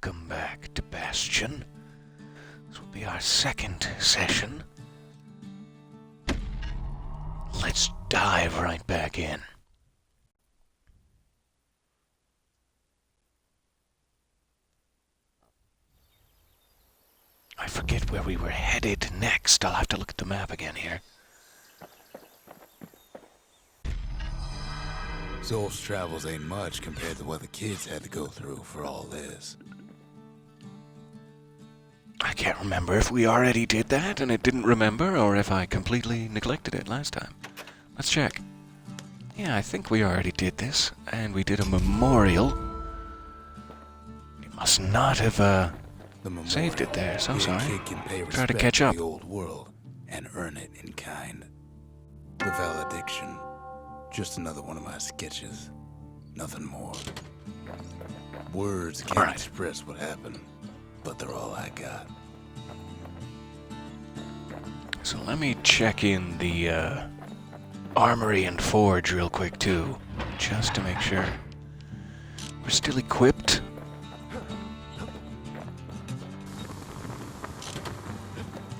welcome back to Bastion. This will be our second session. Let's dive right back in. I forget where we were headed next. I'll have to look at the map again here. Zulf's travels ain't much compared to what the kids had to go through for all this. I can't remember if we already did that and it didn't remember, or if I completely neglected it last time. Let's check. Yeah, I think we already did this, and we did a memorial. You must not have, saved it there, so sorry. Try to catch up. The old world and earn it in kind. The valediction. Just another one of my sketches. Nothing more. Words can't express what happened, but they're all I got. So let me check in the armory and forge real quick too, just to make sure we're still equipped.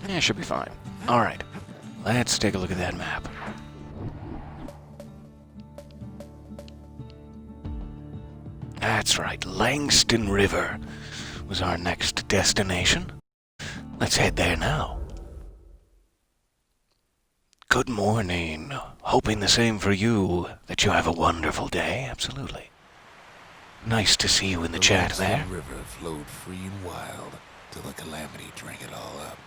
Yeah, should be fine. Alright, let's take a look at that map. That's right, Langston River was our next destination. Let's head there now. Good morning. Hoping the same for you, that you have a wonderful day, absolutely. Nice to see you in the chat there. The river flowed free and wild till the calamity drank it all up.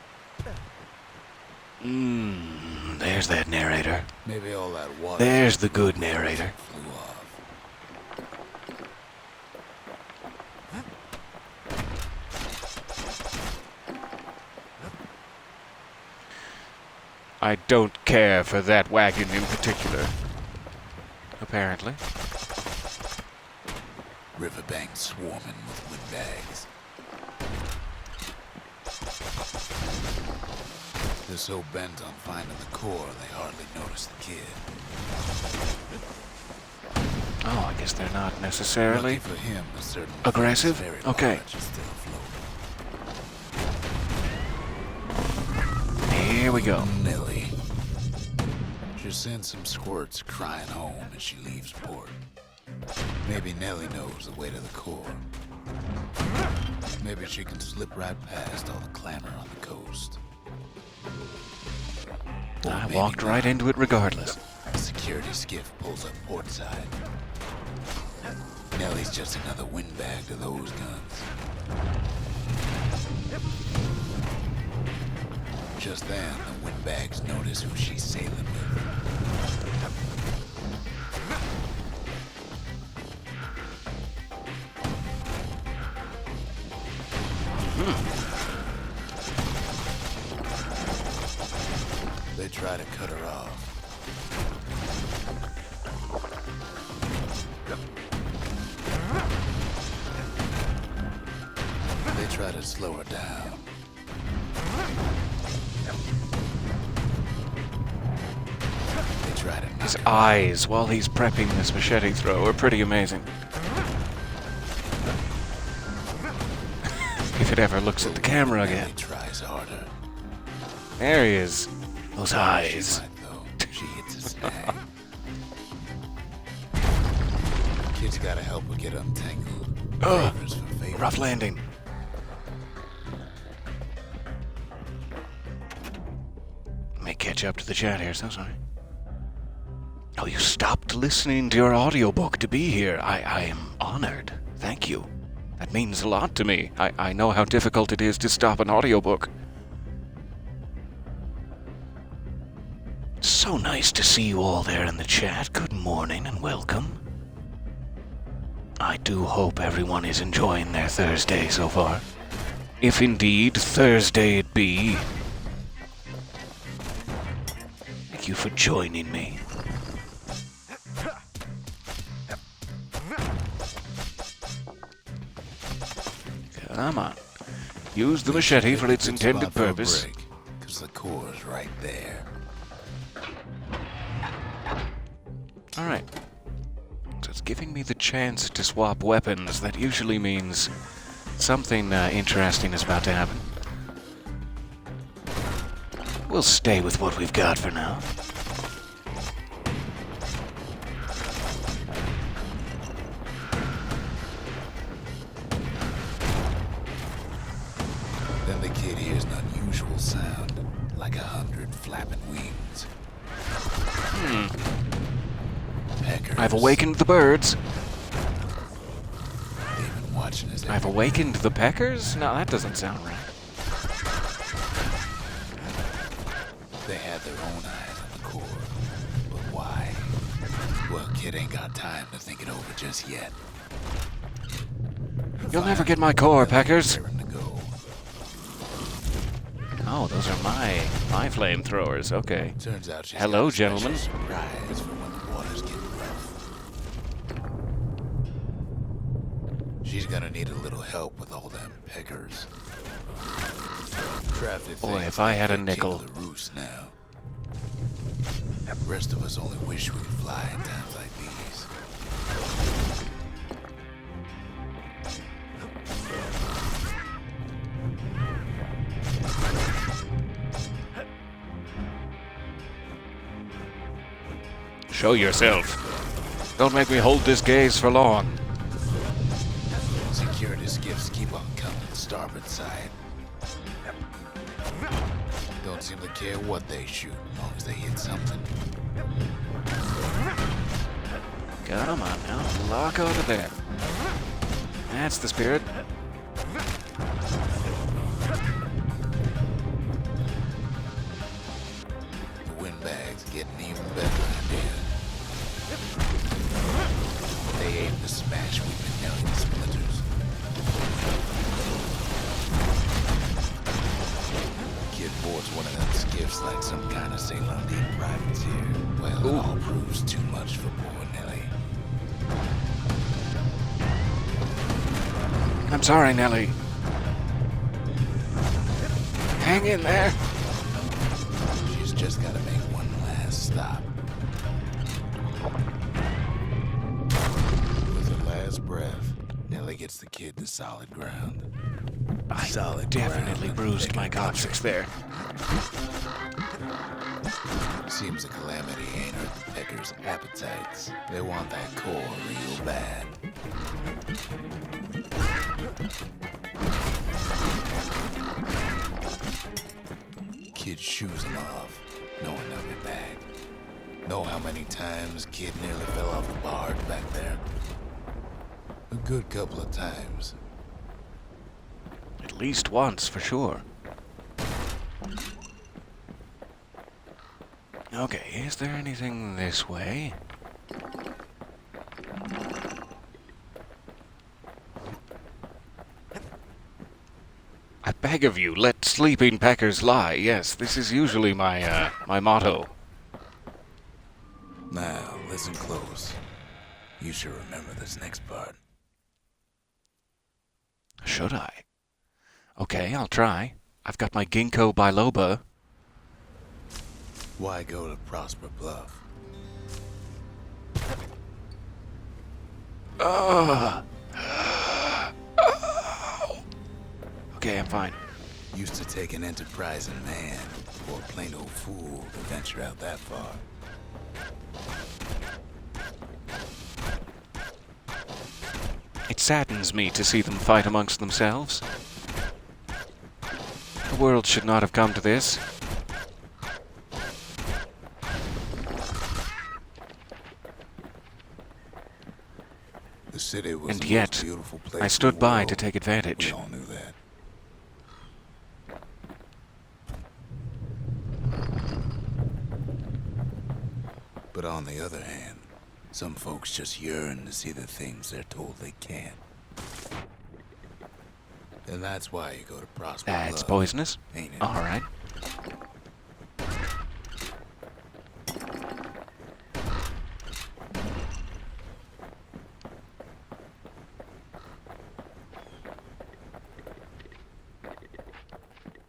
There's that narrator. Maybe all that water. There's the good narrator. Flew off. I don't care for that wagon in particular. Apparently. Riverbank swarming with windbags. They're so bent on finding the core, they hardly notice the kid. Oh, I guess they're not necessarily Lucky for him, a certain aggressive. very Okay. large is still afloat. Here we go. Nellie. She sends some squirts crying home as she leaves port. Maybe Nellie knows the way to the core. Maybe she can slip right past all the clamor on the coast. Or I maybe walked right not. into it regardless. A security skiff pulls up portside. Nellie's just another windbag to those guns. Just then, the windbags notice who she's sailing with. They try to cut her off. They try to slow her down. They try to knock His her eyes while he's prepping this machete throw are pretty amazing. If it ever looks at the camera out. again. He tries harder. There he is. Those eyes. She might, though. She hits a snag. Kid's gotta help her get untangled. Ugh. Favors for favors. Rough landing. May catch up to the chat here, so sorry. Oh, you stopped listening to your audiobook to be here. I am honored. Thank you. That means a lot to me. I know how difficult it is to stop an audiobook. So nice to see you all there in the chat. Good morning and welcome. I do hope everyone is enjoying their Thursday so far. If indeed Thursday it be. Thank you for joining me. Come on. Use the machete for its intended purpose. Because the core's right there. Alright. So it's giving me the chance to swap weapons. That usually means Something interesting is about to happen. We'll stay with what we've got for now. Then the kid hears an unusual sound, like 100 flapping wings. Peckers. I've awakened the birds. They've been watching us. I've awakened the peckers? No, that doesn't sound right. They had their own eyes on the core. But why? Well, kid ain't got time to think it over just yet. You'll never get my core, peckers. Raring to go. Oh, those are my flamethrowers. Okay. Turns out she's Hello, got a special gentlemen. surprise for when the water's getting rough. She's gonna need a little help with all them peckers. Crafty Boy, things if I had a like nickel. king of the roost now. The rest of us only wish we could fly in times like these. Show yourself. Don't make me hold this gaze for long. Security skiffs keep on coming to the starboard side. Don't seem to care what they shoot, as long as they hit something. Come on now, lock onto that. That's the spirit. The windbags getting even better idea. They aim to smash weeping million splinters. Kid boards one of them skiffs like some kind of Ceylon privateer. Well, it all proves too much for poor Nelly. I'm sorry, Nelly. Hang in there. She's just gotta make one last stop. With her last breath, Nelly gets the kid to solid ground. I Solid definitely ground. bruised my coccyx there. Seems the calamity ain't hurt the peckers' appetites. They want that core real bad. Kid shoes him off, knowing they'll be back. Know how many times Kid nearly fell off the barge back there? A good couple of times. At least once, for sure. Okay, is there anything this way? I beg of you, let sleeping peckers lie. Yes, this is usually my motto. Now, listen close. You should remember this next part. Should I? Okay, I'll try. I've got my ginkgo biloba. Why go to Prosper Bluff? Okay, I'm fine. Used to take an enterprising man or a plain old fool to venture out that far. It saddens me to see them fight amongst themselves. The world should not have come to this. The city was And the yet, most beautiful place I in stood the by world. to take advantage. We all knew that. But on the other hand, some folks just yearn to see the things they're told they can't. And that's why you go to Prosper That's Bluff, poisonous. ain't it? Alright.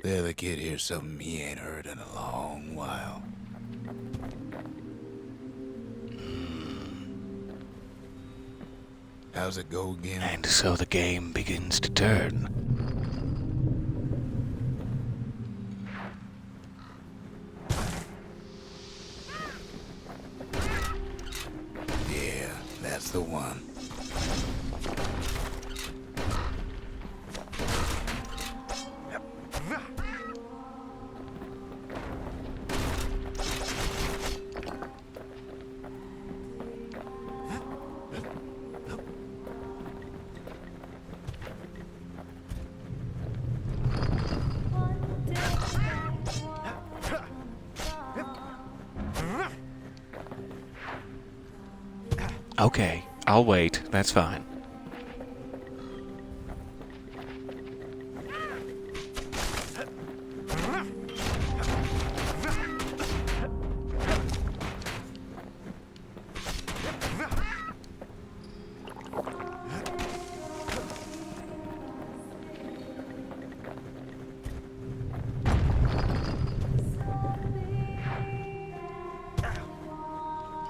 There the kid hears something he ain't heard in a long while. How's it go again? And so the game begins to turn. Yeah, that's the one. Okay, I'll wait. That's fine.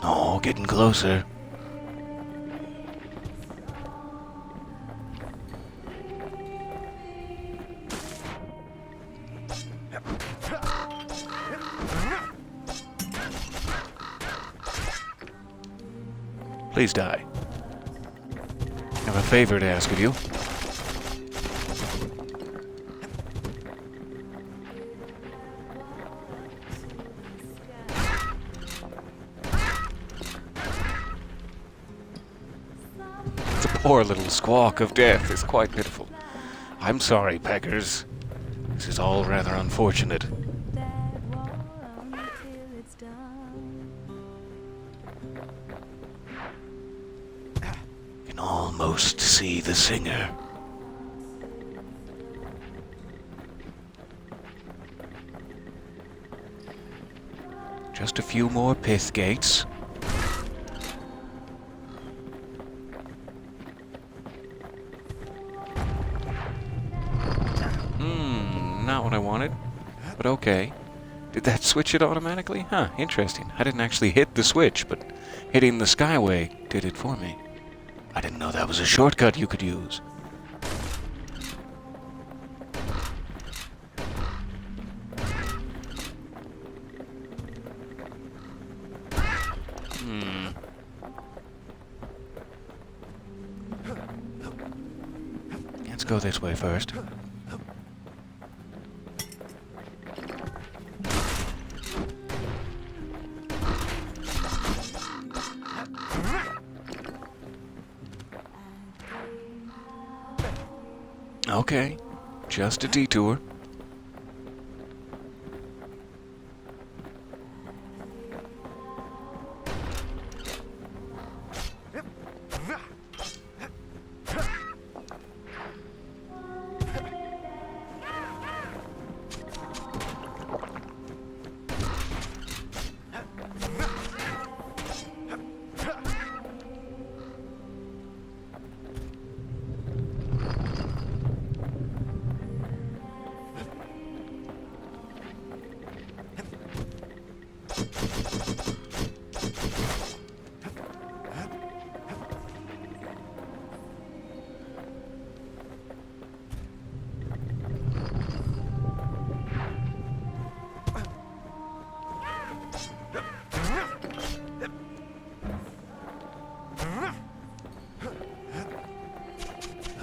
Oh, getting closer. Please die. I have a favor to ask of you. The poor little squawk of death is quite pitiful. I'm sorry, Peckers. This is all rather unfortunate. Can almost see the singer. Just a few more pith gates. Not what I wanted, but okay. Did that switch it automatically? Huh, interesting. I didn't actually hit the switch, but hitting the Skyway did it for me. I didn't know that was a shortcut you could use. Let's go this way first. Okay, just a detour.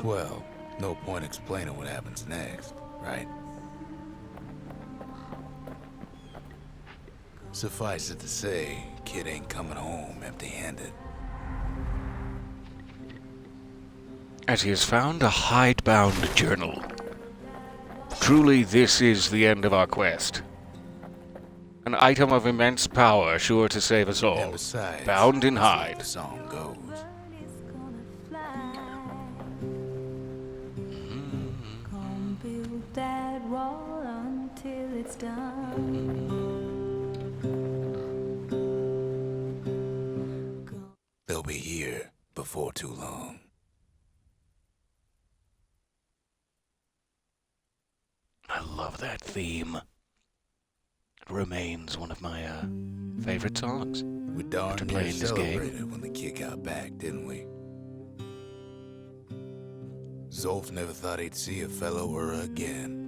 Well, no point explaining what happens next, right? Suffice it to say, kid ain't coming home empty-handed. As he has found a hidebound journal. Truly, this is the end of our quest. An item of immense power, sure to save us all. And besides, bound in that's like hide. the song goes. Build that wall until it's done. They'll be here before too long. I love that theme. It remains one of my favorite songs. We darn After near playing this game. celebrated when the kid got back, didn't we? Zulf never thought he'd see a fellow Ura again.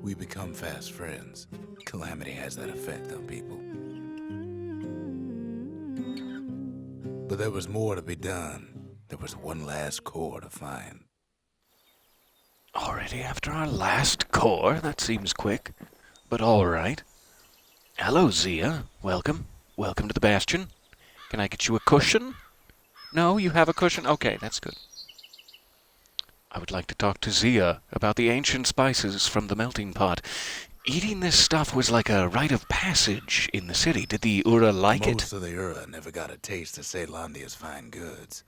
We become fast friends. Calamity has that effect on people. But there was more to be done. There was one last core to find. Already after our last core? That seems quick. But alright. Hello, Zia. Welcome. Welcome to the Bastion. Can I get you a cushion? No, you have a cushion? Okay, that's good. I would like to talk to Zia about the ancient spices from the melting pot. Eating this stuff was like a rite of passage in the city. Did the Ura like it? Most of the Ura never got a taste of Ceylondia's fine goods.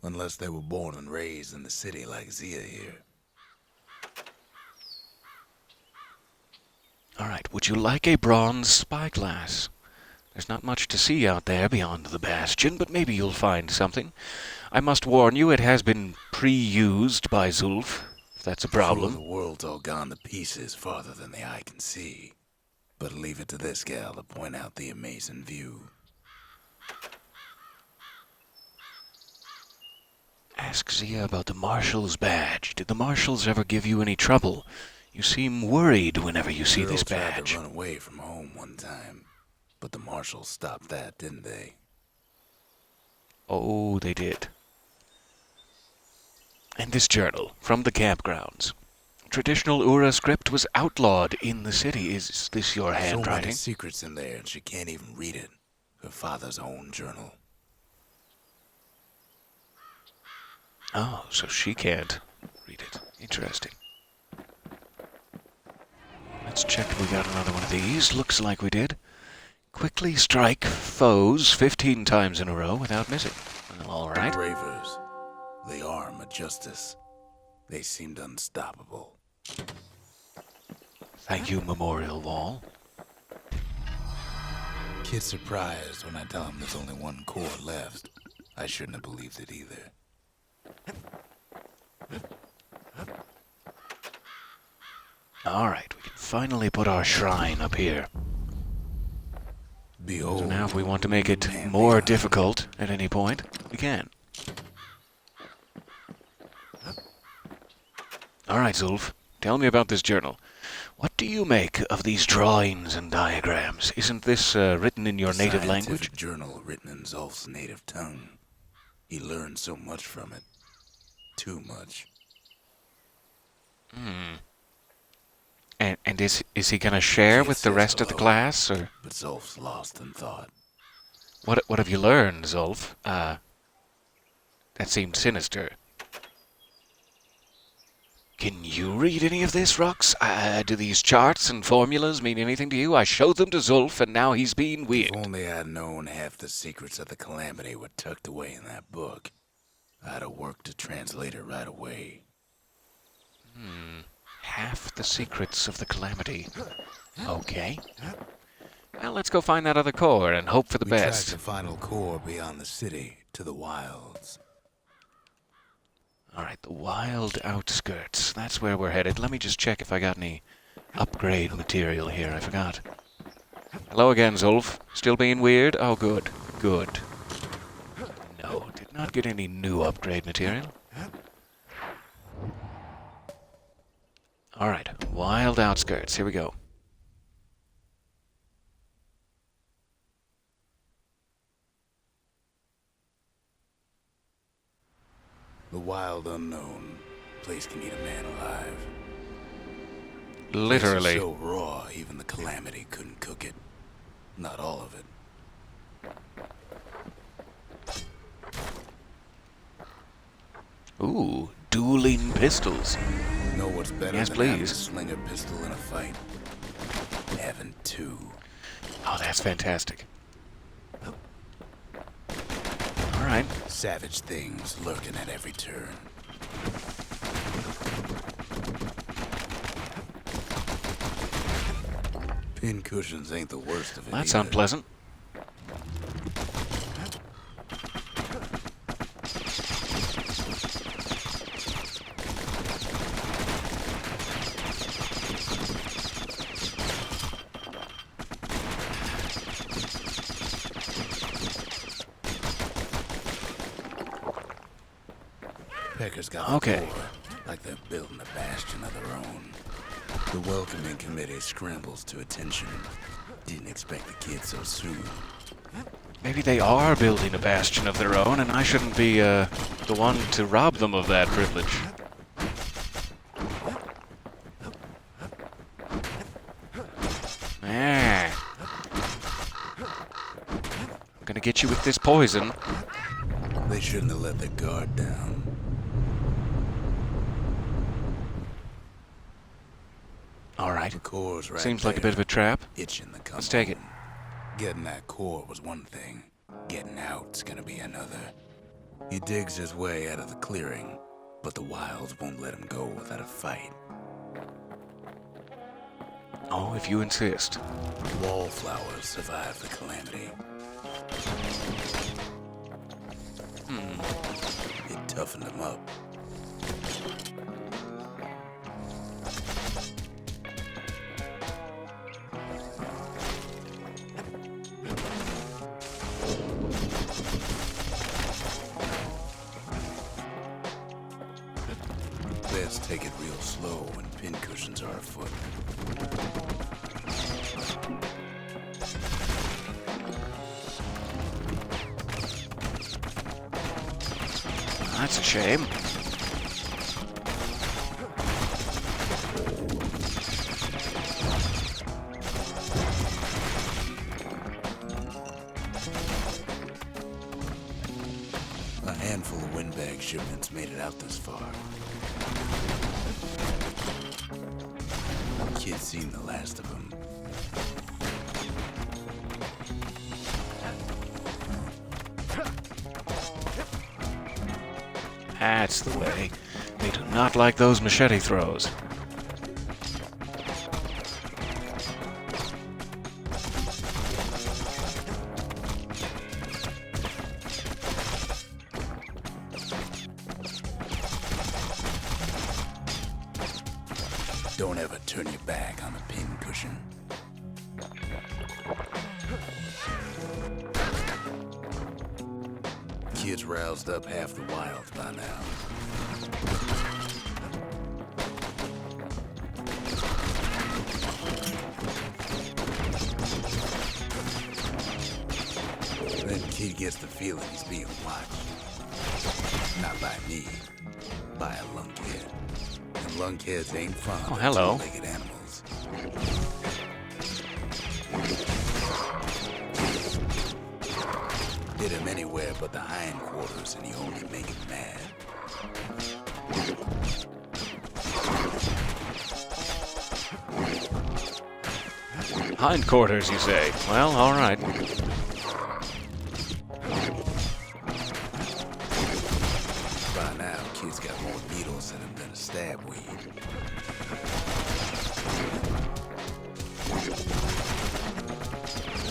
Unless they were born and raised in the city like Zia here. Alright, would you like a bronze spyglass? There's not much to see out there beyond the Bastion, but maybe you'll find something. I must warn you, it has been pre-used by Zulf, if that's a problem. Sure, the world's all gone to pieces farther than the eye can see. But leave it to this gal to point out the amazing view. Ask Zia about the Marshal's badge. Did the Marshals ever give you any trouble? You seem worried whenever you see this Tried badge. to run away from home one time, but the Marshals stopped that, didn't they? Oh, they did. And this journal, from the campgrounds. Traditional Ura script was outlawed in the city. Is this your So many handwriting? secrets in there, and she can't even read it. Her father's own journal. Oh, so she can't read it. Interesting. Let's check if we got another one of these. Looks like we did. Quickly strike foes 15 times in a row without missing. Well, all right. Bravers. The arm of justice. They seemed unstoppable. Thank you, Memorial Wall. Kid's surprised when I tell him there's only one core left. I shouldn't have believed it either. All right, we can finally put our shrine up here. Behold. So now if we want to make it man more behind. difficult at any point, we can. All right, Zulf, tell me about this journal. What do you make of these drawings and diagrams? Isn't this written in your native language? Scientific journal written in Zulf's native tongue. He learned so much from it. Too much. And is he going to share Kid with the says rest of the hello, class, or But Zulf's lost in thought. what have you learned, Zulf? That seemed sinister. Can you read any of this, Rux? Do these charts and formulas mean anything to you? I showed them to Zulf, and now he's being weird. If only I'd known half the secrets of the Calamity were tucked away in that book, I'd have worked to translate it right away. Half the secrets of the Calamity. Okay. Well, let's go find that other core and hope for the We tracked best. the final core beyond the city to the wilds. All right, the wild outskirts. That's where we're headed. Let me just check if I got any upgrade material here. I forgot. Hello again, Zulf. Still being weird? Oh, good. Good. No, did not get any new upgrade material. All right, wild outskirts. Here we go. The wild unknown. Place can eat a man alive. Literally. Place is so raw, even the Calamity couldn't cook it. Not all of it. Ooh, dueling pistols. Know what's better Yes, than having please. to sling a pistol in a fight? Having two. Oh, that's fantastic. All right. Savage things lurking at every turn. Pin cushions ain't the worst of it. That's either. unpleasant. Pecker's got Okay. the door, like they're building a bastion of their own. The welcoming committee scrambles to attention. Didn't expect the kid so soon. Maybe they are building a bastion of their own, and I shouldn't be, the one to rob them of that privilege. I'm gonna get you with this poison. They shouldn't have let their guard down. Alright. The core's right Seems there, like a bit of a trap. itching the come Let's take it. home. Getting that core was one thing. Getting out's gonna be another. He digs his way out of the clearing, but the wilds won't let him go without a fight. Oh, if you insist. Wallflowers survived the calamity. It toughened him up. Best take it real slow when pincushions are afoot. That's a shame. A handful of windbag shipments made it out this far. Kid's seen the last of them. That's the way. They do not like those machete throws. Don't ever turn your back on a pincushion. Kid's roused up half the wilds by now. Then Kid gets the feeling he's being watched. Not by me, by a lunkhead. And lunkheads ain't fond Oh, of hello. two-legged animals. Hit him anywhere but the hindquarters, and he only make him mad. Hindquarters, you say? Well, alright. By now, Kid's got more needles in him than a stab weed.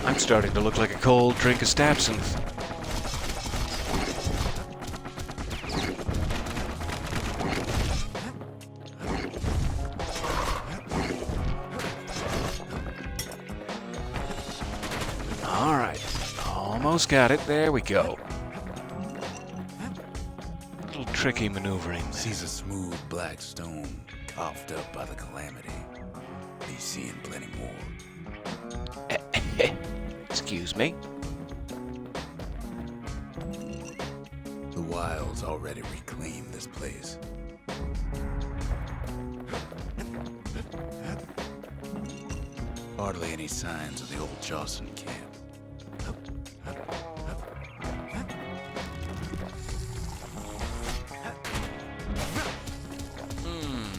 I'm starting to look like a cold drink of Stabsynth. Alright. Almost got it. There we go. Little tricky maneuvering. Sees a smooth black stone coughed up by the calamity. He's seeing plenty more. Excuse me. The wilds already reclaimed this place. Hardly any signs of the old Jawson camp.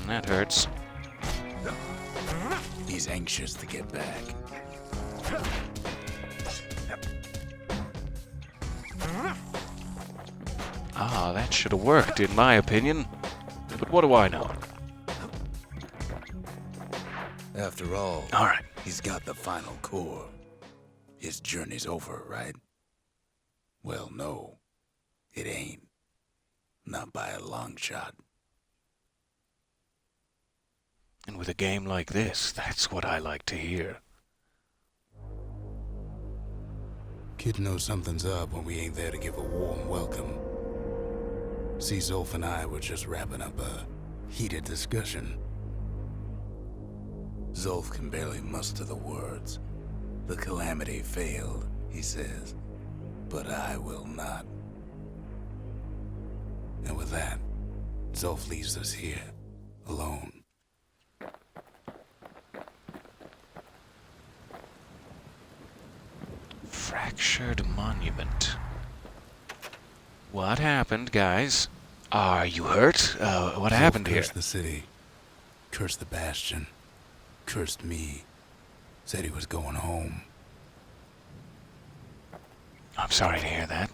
That hurts. He's anxious to get back. Ah, that should have worked, in my opinion. But what do I know? After all, Alright. he's got the final core. His journey's over, right? Well, no, it ain't. Not by a long shot. And with a game like this, that's what I like to hear. Kid knows something's up when we ain't there to give a warm welcome. See, Zulf and I were just wrapping up a heated discussion. Zulf can barely muster the words. The calamity failed, he says, but I will not. And with that, Zulf leaves us here, alone. Fractured monument. What happened, guys? Are you hurt? What happened here? Cursed the city, cursed the Bastion, cursed me. Said he was going home. I'm sorry to hear that.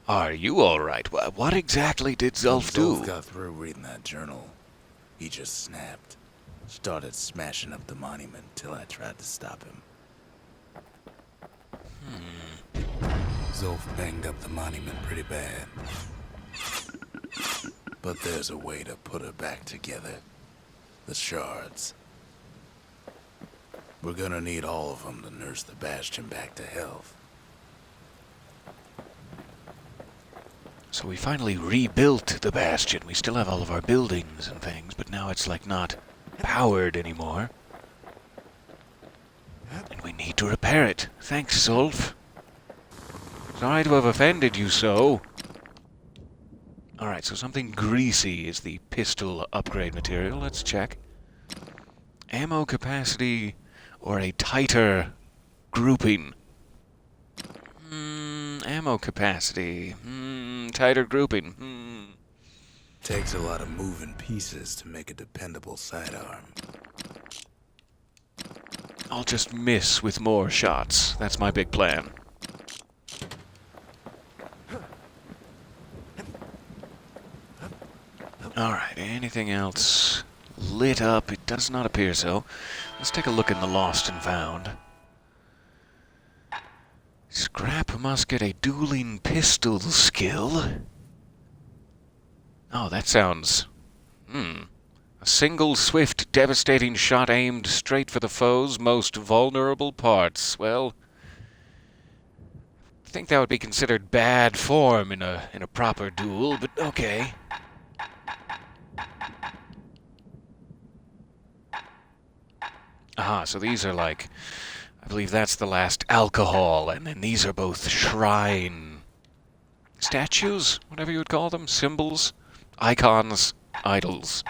Are you alright? What exactly did Zulf do? Zulf got through reading that journal. He just snapped. Started smashing up the monument till I tried to stop him. Zulf banged up the monument pretty bad. But there's a way to put her back together. The shards. We're gonna need all of them to nurse the Bastion back to health. So we finally rebuilt the Bastion. We still have all of our buildings and things, but now it's like not powered anymore. And we need to repair it. Thanks, Zulf. Sorry to have offended you so. Alright, so something greasy is the pistol upgrade material. Let's check. Ammo capacity or a tighter grouping. Ammo capacity. Tighter grouping. Takes a lot of moving pieces to make a dependable sidearm. I'll just miss with more shots. That's my big plan. Alright, anything else lit up? It does not appear so. Let's take a look in the lost and found. Scrap musket, a dueling pistol skill. Oh, that sounds... A single, swift, devastating shot aimed straight for the foe's most vulnerable parts. Well, I think that would be considered bad form in a proper duel, but okay. Aha, so these are like... I believe that's the last alcohol, and then these are both shrine... statues? Whatever you would call them? Symbols? Icons? Idols.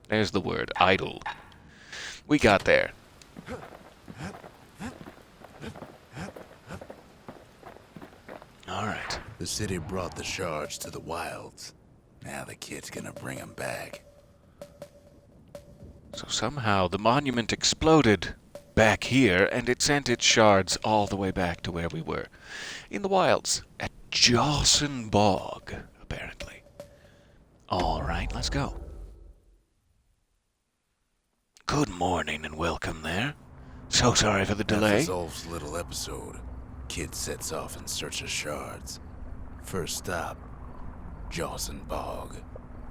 There's the word, idol. We got there. Alright. The city brought the shards to the wilds. Now the kid's gonna bring them back. So somehow the monument exploded back here, and it sent its shards all the way back to where we were. In the wilds. At Jawson Bog, apparently. Alright, let's go. Good morning and welcome there. So sorry for the delay. After Zulf's little episode, kid sets off in search of shards. First stop, Jawson Bog.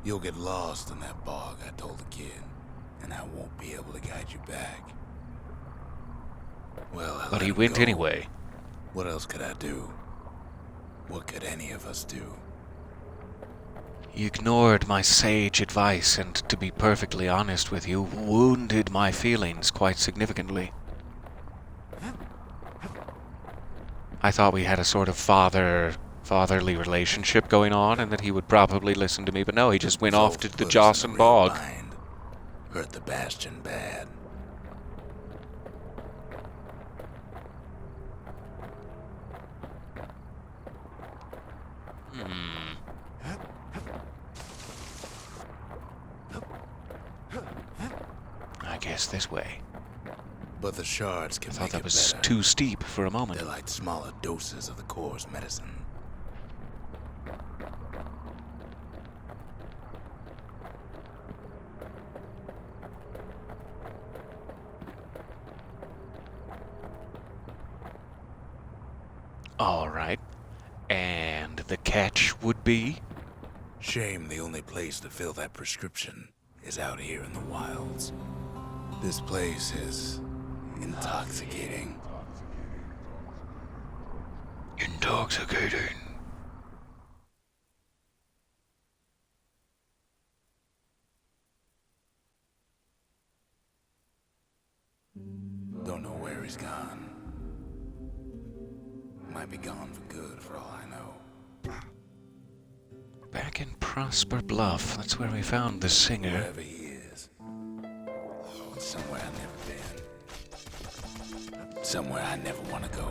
You'll get lost in that bog, I told the kid, and I won't be able to guide you back. Well, But he went anyway. What else could I do? What could any of us do? He ignored my sage advice, and to be perfectly honest with you, wounded my feelings quite significantly. I thought we had a sort of fatherly relationship going on, and that he would probably listen to me, but no, he just went off to the Jawson Bog. Hurt the Bastion bad. I guess this way. But the shards can I thought make that it was better. too steep for a moment. They're like smaller doses of the core's medicine. Alright. And the catch would be? Shame the only place to fill that prescription is out here in the wilds. This place is intoxicating. Intoxicating. memory's gone. Might be gone for good, for all I know. Back in Prosper Bluff. That's where we found the singer. Wherever he is. It's somewhere I've never been. Somewhere I never want to go.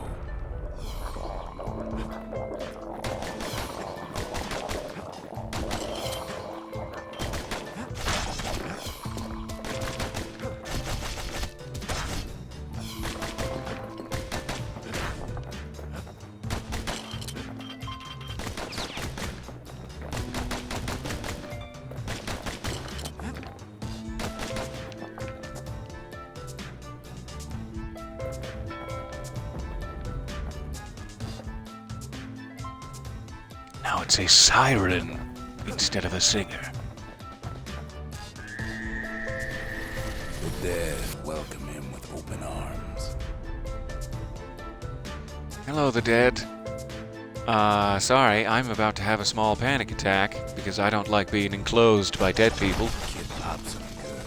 Now it's a siren instead of a singer. The dead welcome him with open arms. Hello, the dead. Sorry, I'm about to have a small panic attack because I don't like being enclosed by dead people. Kid pops him good.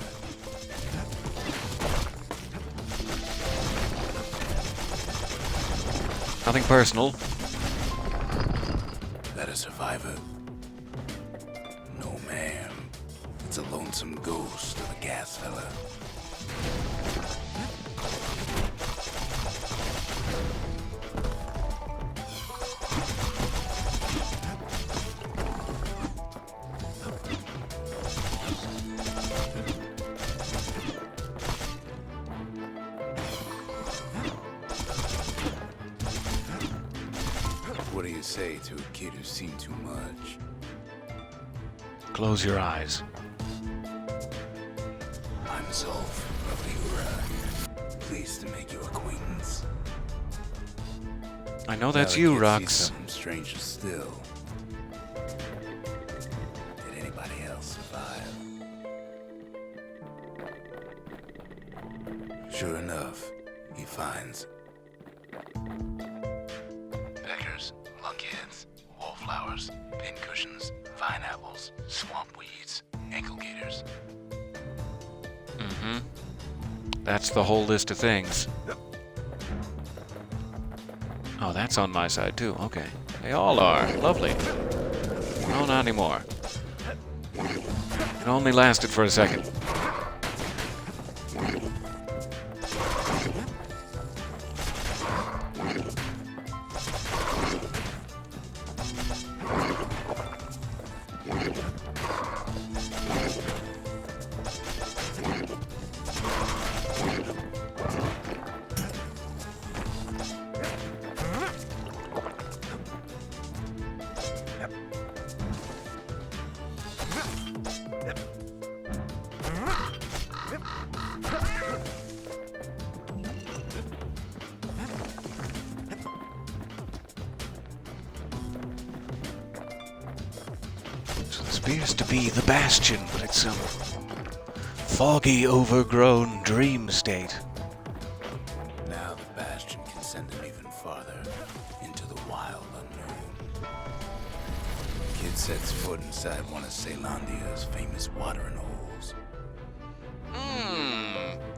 Nothing personal. That a survivor? No, ma'am. It's a lonesome ghost of a gas fella. What do you say to a kid who's seen too much? Close your eyes. I'm Zulf of the Ura. Pleased to make your acquaintance. I know that's Now the you, kid sees Rux. something stranger still. Did anybody else survive? Sure enough, he finds peckers, lunkheads, wallflowers, pincushions, vine apples, swamp weeds, ankle gators. Mm-hmm. That's the whole list of things. Oh, that's on my side too. Okay. They all are. Lovely. No, not anymore. It only lasted for a second. So this appears to be the Bastion, but it's some foggy, overgrown dream state. Now the Bastion can send him even farther into the wild unknown. Kid sets foot inside one of Ceylondia's famous watering holes.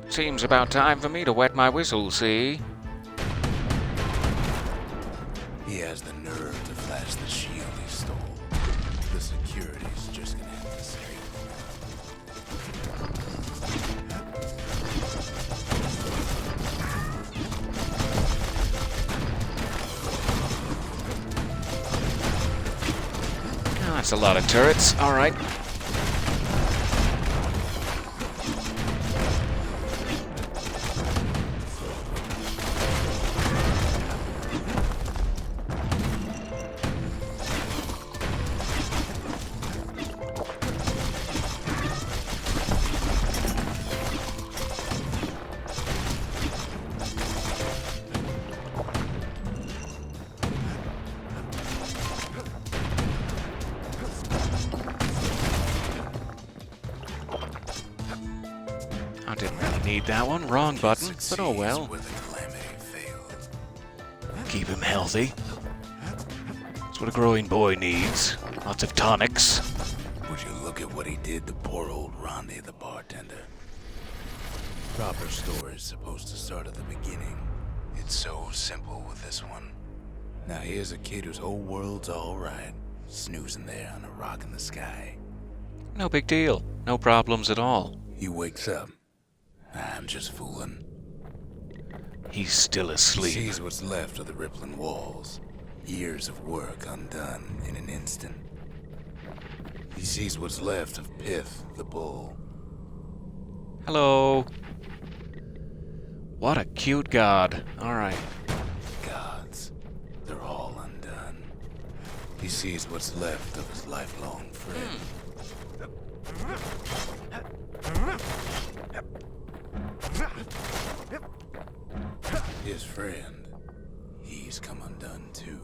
Seems about time for me to wet my whistle, see? He has the nerve to flash the shield he stole. The security's just gonna have to say. Oh, that's a lot of turrets. All right. I didn't really need that one. Wrong button, but oh well. Where the calamity failed. Keep him healthy. That's what a growing boy needs. Lots of tonics. Would you look at what he did to poor old Ronde the bartender? Proper story's supposed to start at the beginning. It's so simple with this one. Now here's a kid whose whole world's alright, snoozing there on a rock in the sky. No big deal. No problems at all. He wakes up. I'm just fooling. He's still He asleep. sees what's left of the rippling walls. Years of work undone in an instant. He sees what's left of Pith, the bull. Hello. What a cute god. Alright. Gods, they're all undone. He sees what's left of his lifelong friend. His friend, he's come undone too.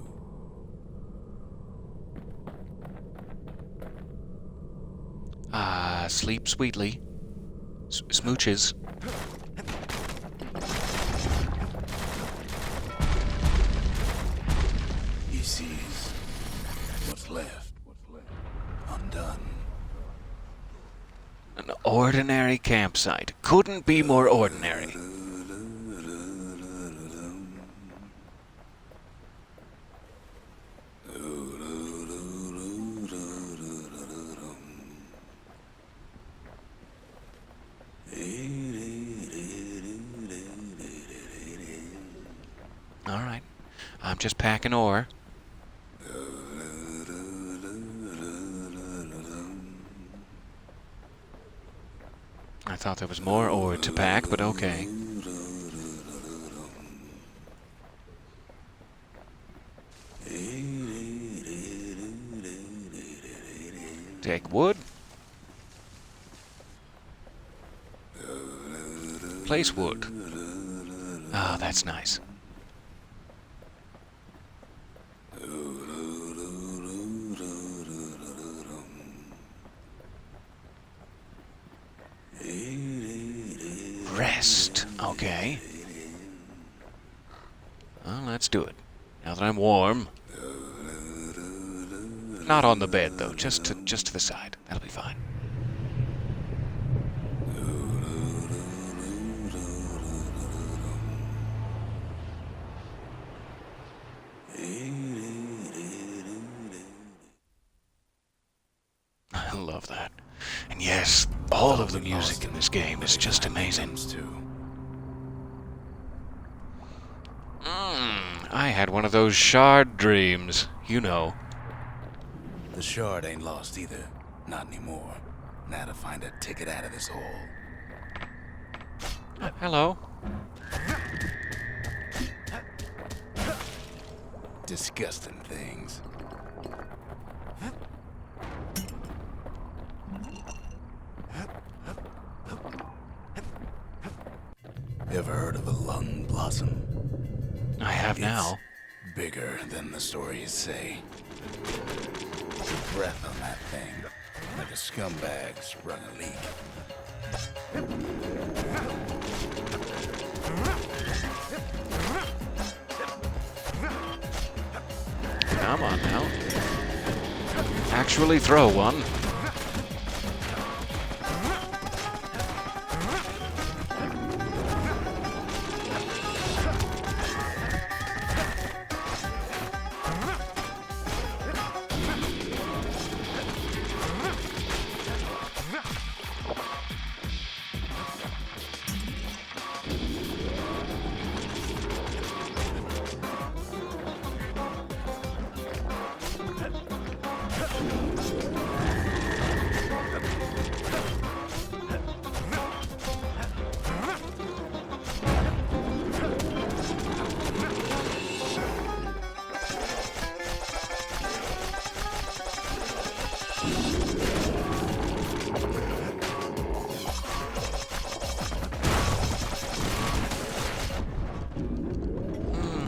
Sleep sweetly. Smooches. He sees what's left undone. An ordinary campsite. Couldn't be more ordinary. Alright. I'm just packing ore. I thought there was more ore to pack, but okay. Take wood. Place wood. Ah, that's nice. Rest. Okay. Well, let's do it. Now that I'm warm. Not on the bed, though. Just to the side. That'll be fine. I love that. And yes, all of the music in this game is just amazing. I had one of those shard dreams, you know. The shard ain't lost either. Not anymore. Now to find a ticket out of this hole. Hello. Disgusting things. Ever heard of a lung blossom? I have now. Bigger than the stories say. Breath on that thing, like a scumbag sprung a leak. Come on now. Actually throw one.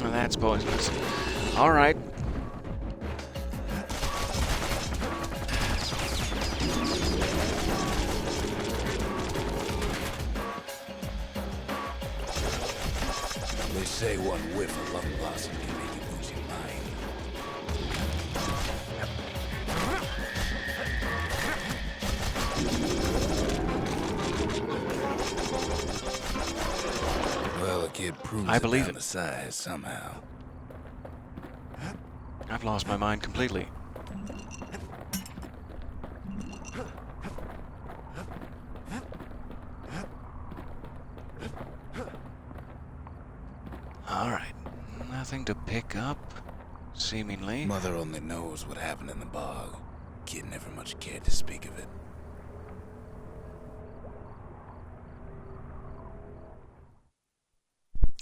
That's poisonous. All right. They say one whiff of lung blossom can make you lose your mind. it proves I it believe down it. the size somehow. I've lost my mind completely. Alright. Nothing to pick up, seemingly. Mother only knows what happened in the bog. Kid never much cared to speak of it.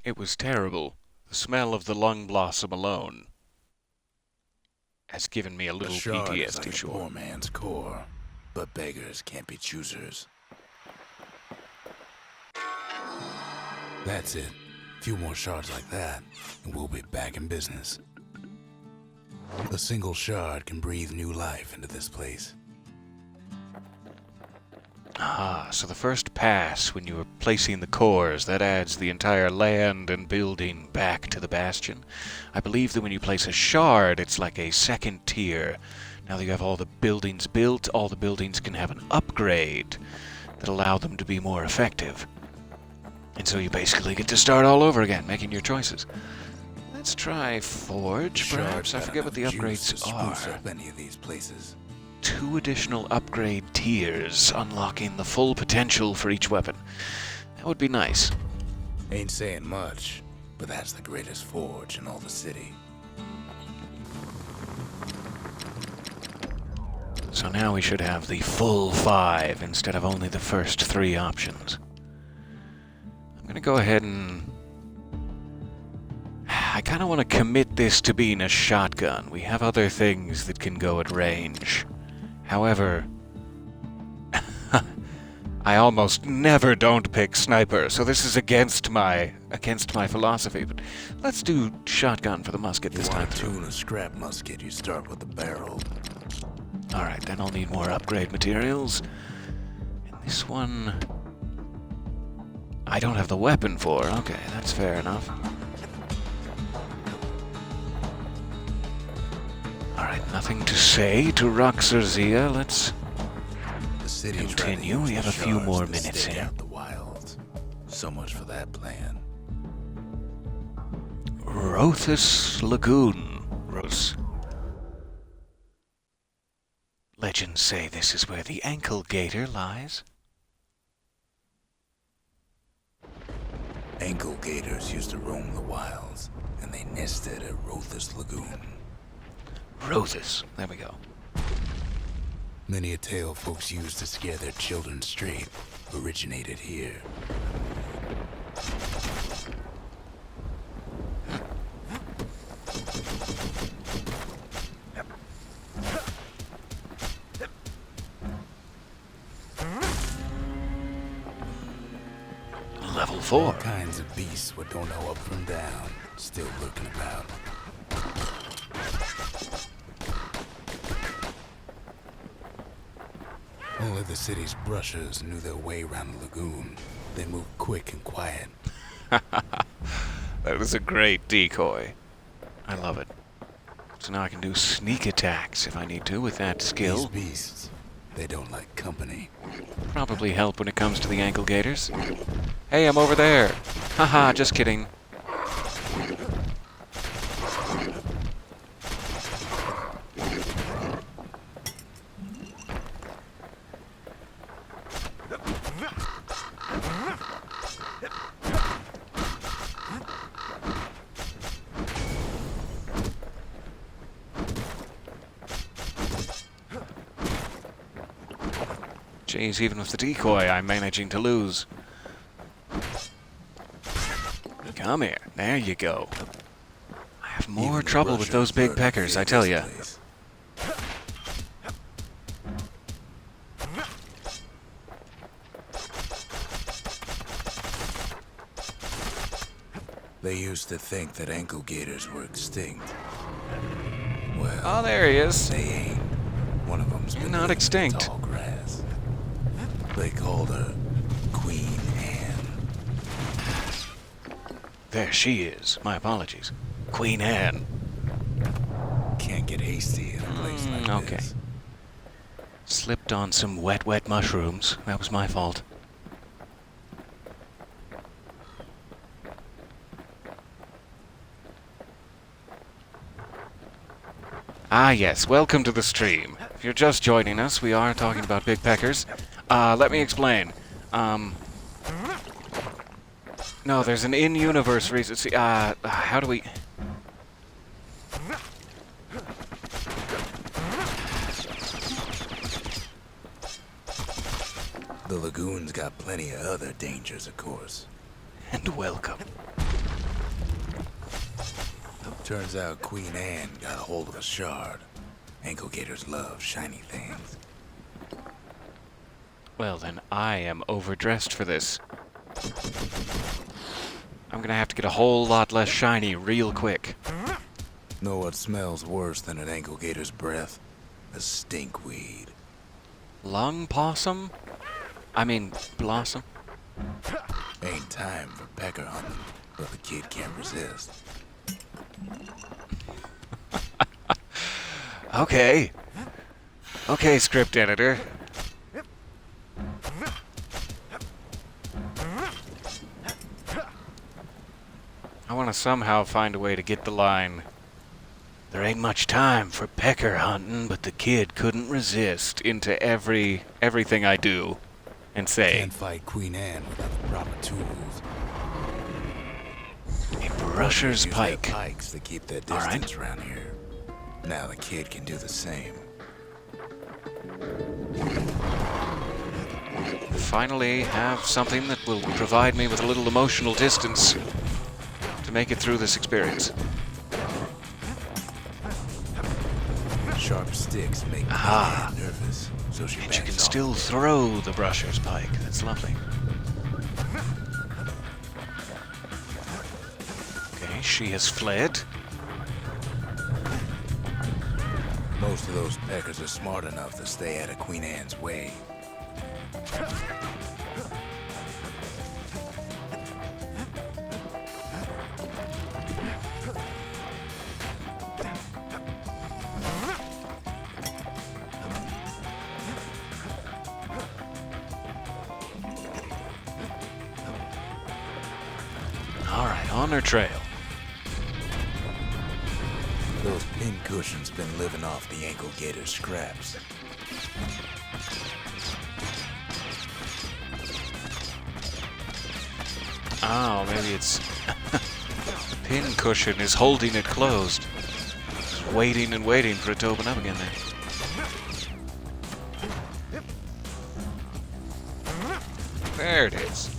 It was terrible. The smell of the lung blossom alone has given me a A little shard is PTSD, like a sure. poor man's core, but beggars can't be choosers. That's it. A few more shards like that, and we'll be back in business. A single shard can breathe new life into this place. Ah, so the first pass when you were placing the cores, that adds the entire land and building back to the Bastion. I believe that when you place a shard, it's like a second tier. Now that you have all the buildings built, all the buildings can have an upgrade that allow them to be more effective. And so you basically get to start all over again, making your choices. Let's try Forge, perhaps. I forget what the upgrades are. Up any of these places. 2 additional upgrade tiers, unlocking the full potential for each weapon. That would be nice. Ain't saying much, but that's the greatest forge in all the city. So now we should have the full 5 instead of only the first 3 options. I'm gonna go ahead and... I kind of want to commit this to being a shotgun. We have other things that can go at range. However, I almost never don't pick sniper, so this is against my philosophy. But let's do shotgun for the musket this time through. Tune a scrap musket, you start with the barrel. All right, then I'll need more upgrade materials. And this one, I don't have the weapon for. Okay, that's fair enough. Alright, nothing to say to Roxerzia. Let's The city continue. We have a few more minutes here. Out the wilds. So much for that plan. Rothus Lagoon, Rus. Legends say this is where the ankle gator lies. Ankle gators used to roam the wilds, and they nested at Rothus Lagoon. Rothus, there we go. Many a tale folks used to scare their children straight originated here. Level 4. All kinds of beasts what don't know up from down, still lurking about. Only the city's brushers knew their way around the lagoon. They moved quick and quiet. That was a great decoy. I love it. So now I can do sneak attacks if I need to with that skill. These beasts, they don't like company. Probably help when it comes to the ankle gators. Hey, I'm over there. Haha, just kidding. Jeez, even with the decoy, I'm managing to lose. Come here. There you go. I have more Even the trouble with brushers those big learned to peckers, fear I tell this ya. place. They used to think that ankle gators were extinct. Well, Oh, there he is. they ain't. One of them's You're been not living in extinct. tall grass. They called her Queen Anne. There she is. My apologies. Queen Anne. Can't get hasty in a place like okay. this. Slipped on some wet mushrooms. That was my fault. Ah, yes. Welcome to the stream. If you're just joining us, we are talking about big peckers. Let me explain. No, there's an in-universe reason. See, how do we... The lagoon's got plenty of other dangers, of course. And welcome. Turns out Queen Anne got a hold of a shard. Ankle gators love shiny things. Well, then I am overdressed for this. I'm gonna have to get a whole lot less shiny real quick. Know what smells worse than an ankle gator's breath? A stinkweed. Lung possum? I mean, blossom? Ain't time for pecker hunting, but the kid can't resist. Okay. Okay, script editor. I want to somehow find a way to get the line. There ain't much time for pecker hunting, but the kid couldn't resist into everything I do and say. Can't fight Queen Anne without the proper tools. A brusher's Use pike. their pikes to keep their All right. distance around here. Now the kid can do the same. Finally have something that will provide me with a little emotional distance to make it through this experience. Sharp sticks make Queen Aha. Anne nervous, so she And backs you can off. still throw the brusher's pike. That's lovely. Okay, she has fled. Most of those peckers are smart enough to stay out of Queen Anne's way. All right, on her trail. Those pin cushions been living off the ankle gator scraps. Oh, maybe it's... Pin cushion is holding it closed. Just waiting and waiting for it to open up again there. There it is.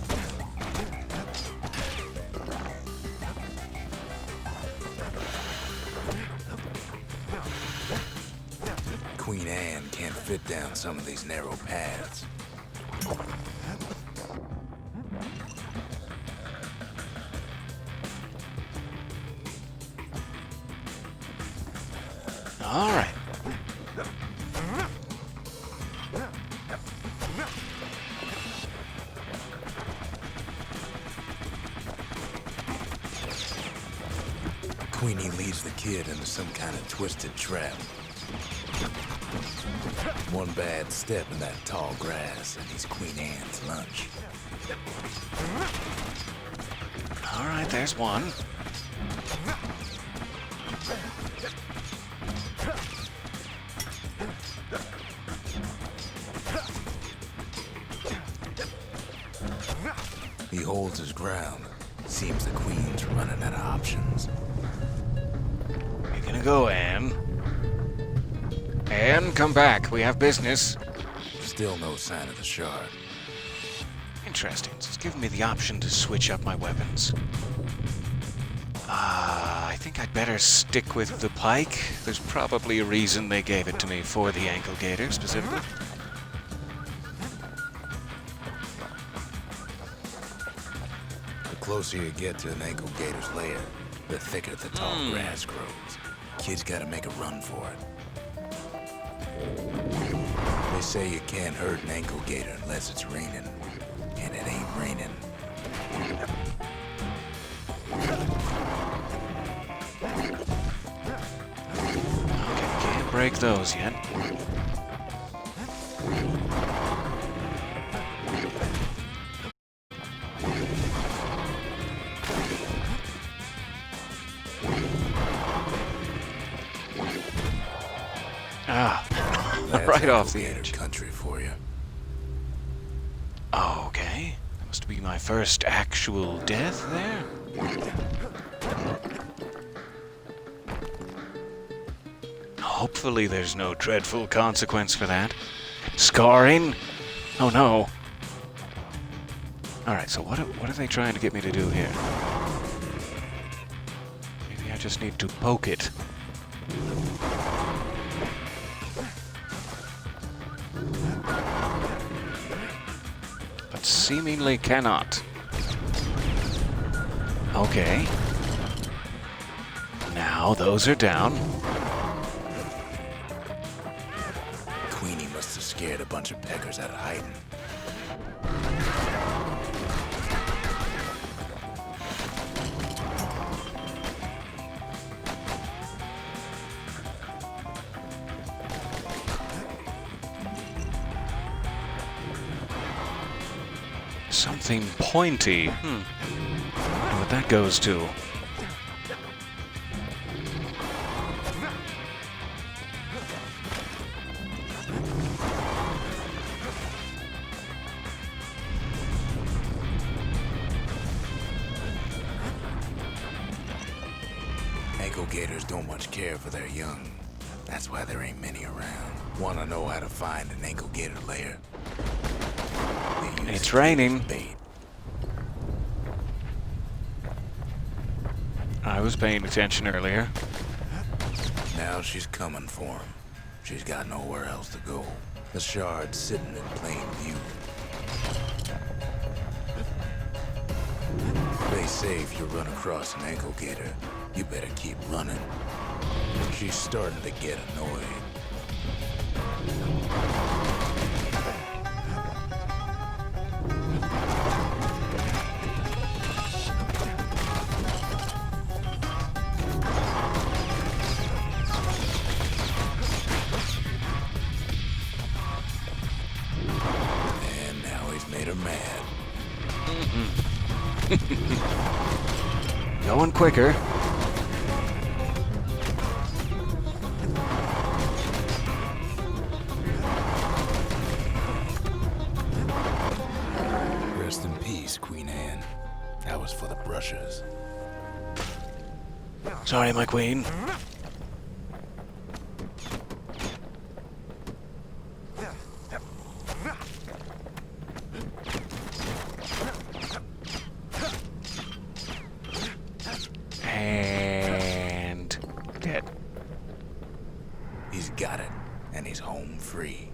Queen Anne can't fit down some of these narrow paths. All right. Queenie leads the kid into some kind of twisted trap. One bad step in that tall grass and he's Queen Anne's lunch. All right, there's one. He holds his ground. Seems the Queen's running out of options. You're gonna go, Anne. Anne, come back. We have business. Still no sign of the shard. Interesting. It's given me the option to switch up my weapons. I think I'd better stick with the pike. There's probably a reason they gave it to me for the ankle gator specifically. The closer you get to an ankle gator's lair, the thicker the tall grass grows. Kids gotta make a run for it. They say you can't hurt an ankle gator unless it's raining. And it ain't raining. Okay, can't break those yet. right off the Gator edge. country for you. Okay. That must be my first actual death there. Hopefully there's no dreadful consequence for that. Scarring? Oh no. Alright, so what are they trying to get me to do here? Maybe I just need to poke it. But seemingly cannot. Okay. Now those are down. Queenie must have scared a bunch of peckers out of hiding. Something pointy. Wonder what that goes to. Ankle gators don't much care for their young. That's why there ain't many around. Wanna know how to find an ankle gator lair? They use It's it raining. as bait. I was paying attention earlier. Now she's coming for him. She's got nowhere else to go. The shard's sitting in plain view. They say if you run across an ankle gator, you better keep running. She's starting to get annoyed. And now he's made her mad. Going quicker. Rest in peace, Queen Anne. That was for the brushers. Sorry, my queen. And dead. He's got it, and he's home free.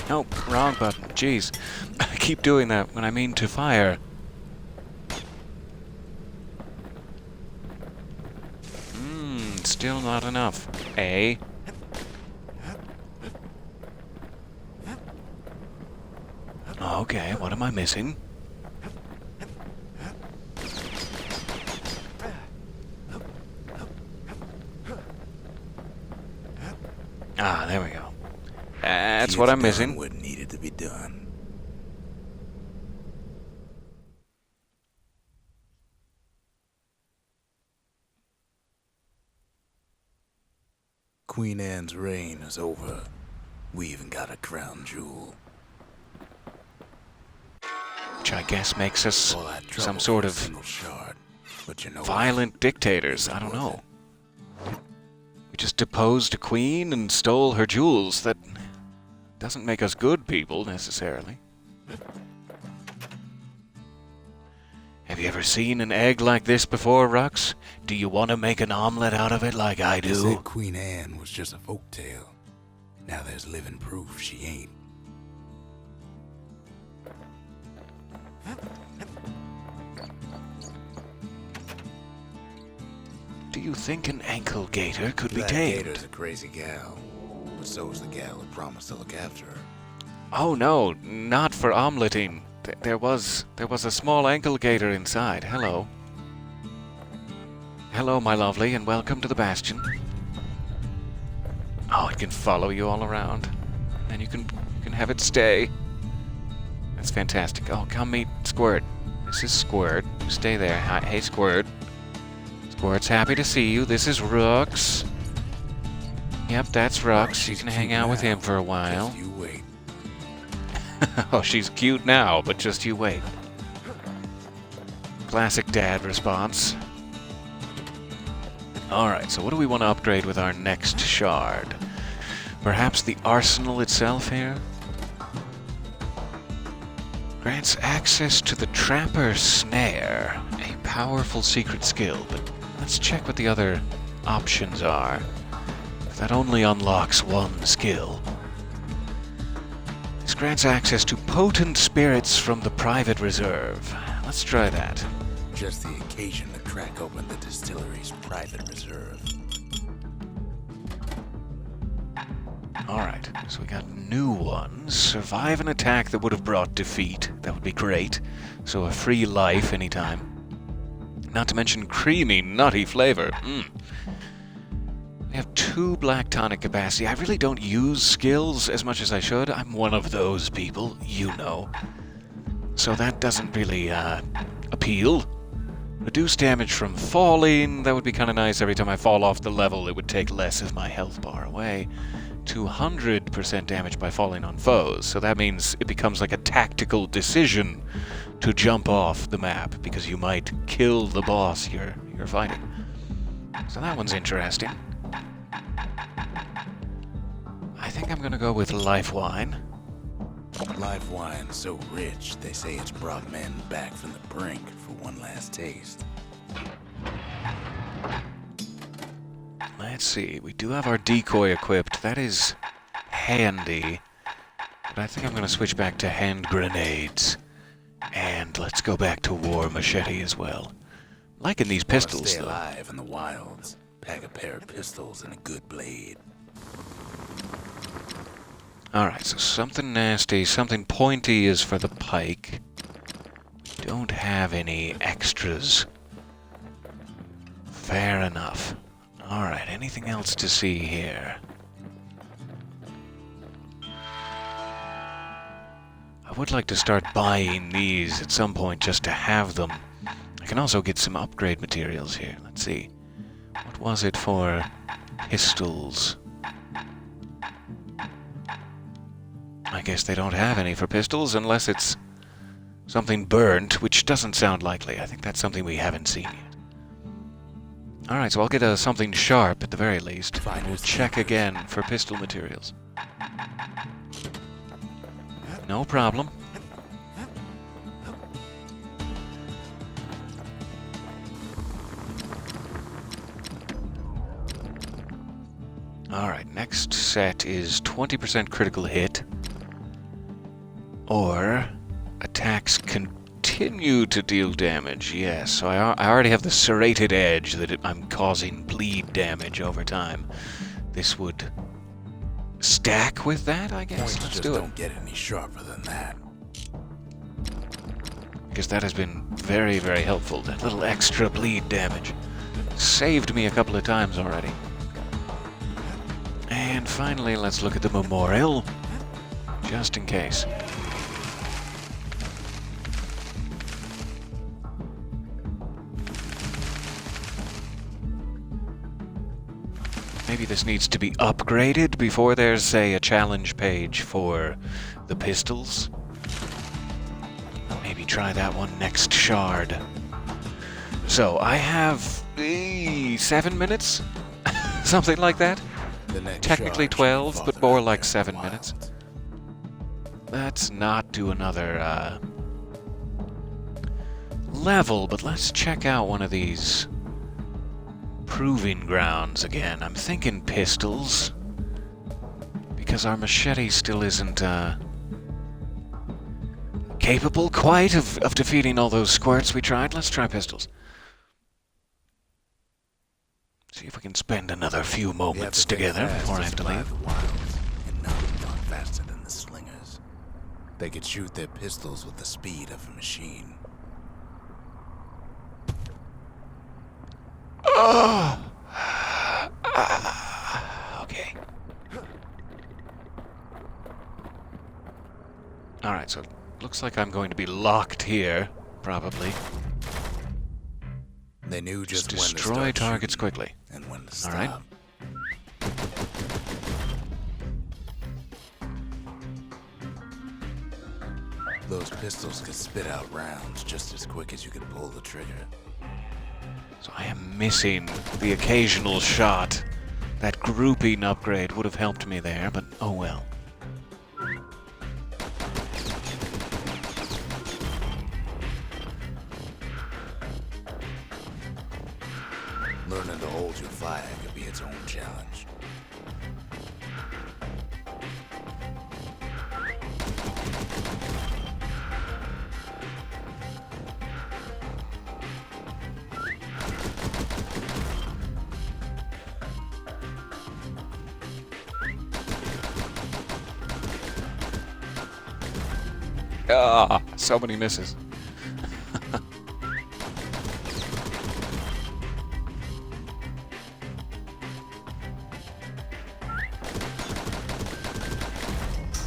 Nope, wrong button. Jeez. I keep doing that when I mean to fire. Still not enough. A. Okay, what am I missing? Ah, there we go. That's what I'm missing. What needed to be done. Queen Anne's reign is over. We even got a crown jewel. Which I guess makes us All that trouble some sort for a of single shard. But you know what? violent dictators. I don't know. We just deposed a queen and stole her jewels. That doesn't make us good people, necessarily. Have you ever seen an egg like this before, Rux? Do you want to make an omelet out of it like I They do? said Queen Anne was just a folktale. Now there's living proof she ain't. Do you think an ankle gator could be That tamed? gator's a crazy gal. But so's the gal who promised to look after her. Oh no, not for omeletting. There was a small ankle gator inside. Hello. Hello, my lovely, and welcome to the Bastion. Oh, it can follow you all around. And you can have it stay. That's fantastic. Oh, come meet Squirt. This is Squirt. Stay there. Hi, hey, Squirt. Squirt's happy to see you. This is Rooks. Yep, that's Rooks. You can hang out with him for a while. Just you wait. Oh, she's cute now, but just you wait. Classic dad response. Alright, so what do we want to upgrade with our next shard? Perhaps the arsenal itself here? Grants access to the Trapper's Snare, a powerful secret skill, but let's check what the other options are. That only unlocks one skill. This grants access to potent spirits from the private reserve. Let's try that. Just the occasion to crack open the distillery's private reserve. Alright, so we got new ones. Survive an attack that would have brought defeat. That would be great. So a free life anytime. Not to mention creamy, nutty flavor. We have 2 black tonic capacity. I really don't use skills as much as I should. I'm one of those people, you know. So that doesn't really appeal. Reduce damage from falling. That would be kind of nice. Every time I fall off the level, it would take less of my health bar away. 200% damage by falling on foes. So that means it becomes like a tactical decision to jump off the map because you might kill the boss you're fighting. So that one's interesting. I think I'm gonna go with Life Wine. Live wine so rich, they say it's brought men back from the brink for one last taste. Let's see, we do have our decoy equipped. That is handy. But I think I'm gonna switch back to hand grenades. And let's go back to war machete as well. Liking these pistols, Stay though. alive in the wilds. Pack a pair of pistols and a good blade. Alright, so something nasty, something pointy is for the pike. We don't have any extras. Fair enough. Alright, anything else to see here? I would like to start buying these at some point just to have them. I can also get some upgrade materials here. Let's see. What was it for pistols? I guess they don't have any for pistols unless it's something burnt, which doesn't sound likely. I think that's something we haven't seen yet. Alright, so I'll get something sharp at the very least. And we'll check again for pistol materials. No problem. Alright, next set is 20% critical hit. Or attacks continue to deal damage. Yes, so I already have the serrated edge that I'm causing bleed damage over time. This would stack with that, I guess. Points Let's just do it. don't get any sharper than that. Because that has been very, very helpful. That little extra bleed damage saved me a couple of times already. And finally, let's look at the memorial, just in case. Maybe this needs to be upgraded before there's, say, a challenge page for the pistols. Maybe try that one next shard. So, I have 7 minutes? Something like that? The next Technically shard 12, should be but farther more out like there 7 in the minutes. wilds. Let's not do another level, but let's check out one of these proving grounds again. I'm thinking pistols, because our machete still isn't capable quite of defeating all those squirts we tried. Let's try pistols. See if we can spend another few We have moments to think together fast before I have to survive leave. the wilds, and none gone faster than the slingers. They could shoot their pistols with the speed of a machine. Oh! Okay. Alright, so it looks like I'm going to be locked here, probably. They knew just when to destroy start targets shooting quickly. and when to stop. All right. Those pistols could spit out rounds just as quick as you could pull the trigger. So I am missing the occasional shot. That grouping upgrade would have helped me there, but oh well. Learning to hold your fire could be its own challenge. Ah, so many misses.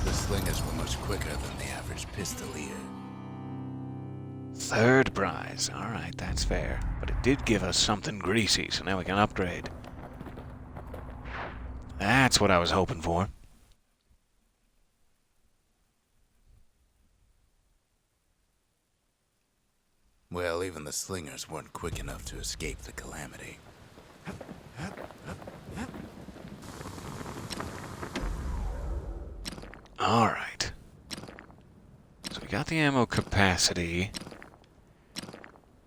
The slingers were much quicker than the average pistolier. Third prize. Alright, that's fair. But it did give us something greasy, so now we can upgrade. That's what I was hoping for. Well, even the slingers weren't quick enough to escape the calamity. Alright. So we got the ammo capacity.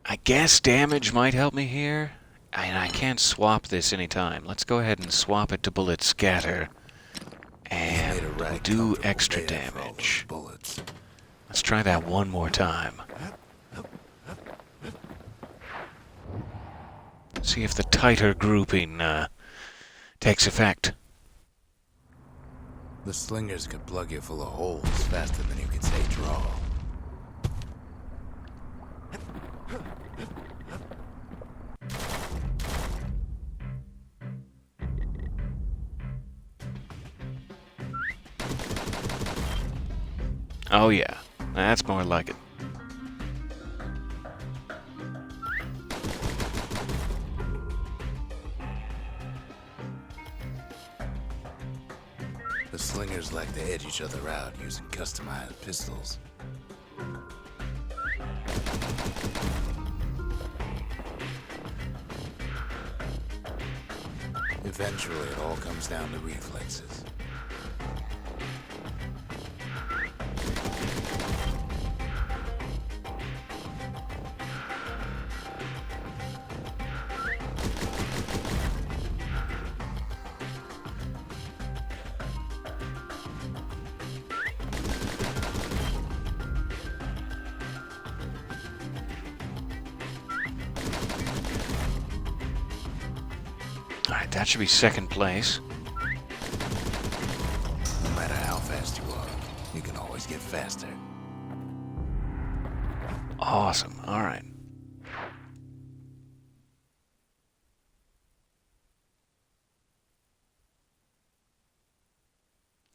I guess damage might help me here. And I can't swap this anytime. Let's go ahead and swap it to bullet scatter. And Made a we'll right do comfortable extra bed for all those damage. bullets. Let's try that one more time. See if the tighter grouping takes effect. The slingers could plug you full of holes faster than you could say draw. Oh yeah, that's more like it. The slingers like to edge each other out using customized pistols. Eventually, it all comes down to reflexes. Alright, that should be second place. No matter how fast you are, you can always get faster. Awesome, alright.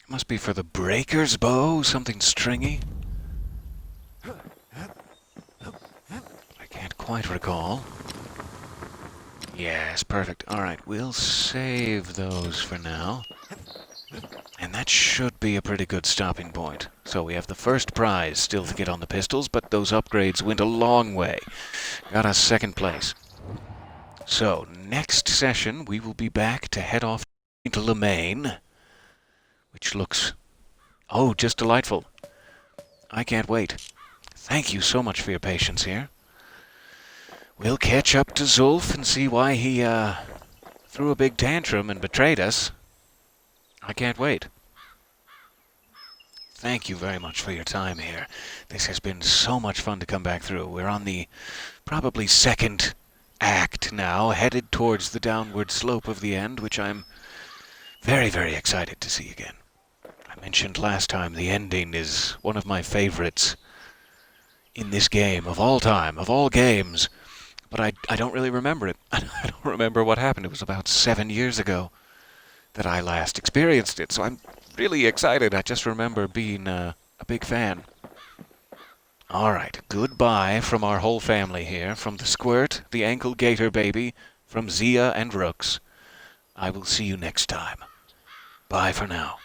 Must be for the breaker's bow, something stringy. I can't quite recall. Yes, perfect. Alright, we'll save those for now. And that should be a pretty good stopping point. So we have the first prize still to get on the pistols, but those upgrades went a long way. Got us second place. So, next session we will be back to head off to Lemaine, which looks, oh, just delightful. I can't wait. Thank you so much for your patience here. We'll catch up to Zulf and see why he threw a big tantrum and betrayed us. I can't wait. Thank you very much for your time here. This has been so much fun to come back through. We're on the probably second act now, headed towards the downward slope of the end, which I'm very, very excited to see again. I mentioned last time the ending is one of my favorites in this game, of all time, of all games. But I don't really remember it. I don't remember what happened. It was about 7 years ago that I last experienced it, so I'm really excited. I just remember being A big fan. All right, goodbye from our whole family here, from the Squirt, the Ankle Gator Baby, from Zia and Rooks. I will see you next time. Bye for now.